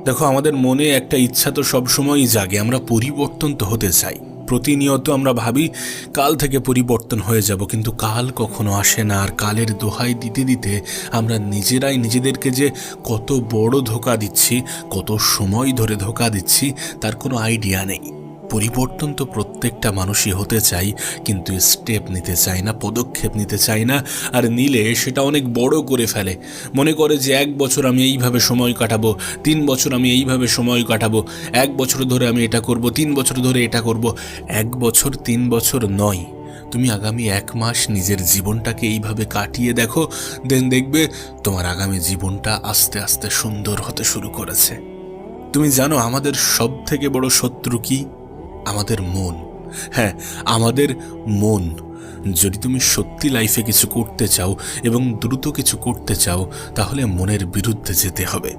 দেখো, আমাদের মনে একটা ইচ্ছা তো সবসময়ই জাগে, আমরা পরিবর্তন তো হতে চাই। প্রতিনিয়ত আমরা ভাবি কাল থেকে পরিবর্তন হয়ে যাব, কিন্তু কাল কখনো আসে না। আর কালের দোহাই দিতে দিতে আমরা নিজেরাই নিজেদেরকে যে কত বড় ধোঁকা দিচ্ছি, কত সময় ধরে ধোঁকা দিচ্ছি, তার কোনো আইডিয়া নেই। পরিবর্তন তো প্রত্যেকটা মানুষই হতে চাই, কিন্তু স্টেপ নিতে চায় না, পদক্ষেপ নিতে চায় না। আর নিলে সেটা অনেক বড় করে ফেলে। মনে করে যে 1 বছর আমি এইভাবে সময় কাটাবো, 3 বছর আমি এইভাবে সময় কাটাবো, 1 বছর ধরে আমি এটা করব, 3 বছর ধরে এটা করব। 1 বছর 3 বছর নয়, তুমি আগামী 1 মাস নিজের জীবনটাকে এইভাবে কাটিয়ে দেখো, দেন দেখবে তোমার আগামী জীবনটা আস্তে আস্তে সুন্দর হতে শুরু করেছে। তুমি জানো আমাদের সব থেকে বড় শত্রু কি? আমাদের মন। হ্যাঁ, আমাদের মন। যদি তুমি সত্যি লাইফে কিছু করতে চাও এবং দ্রুত কিছু করতে চাও, তাহলে মনের বিরুদ্ধে যেতে হবে।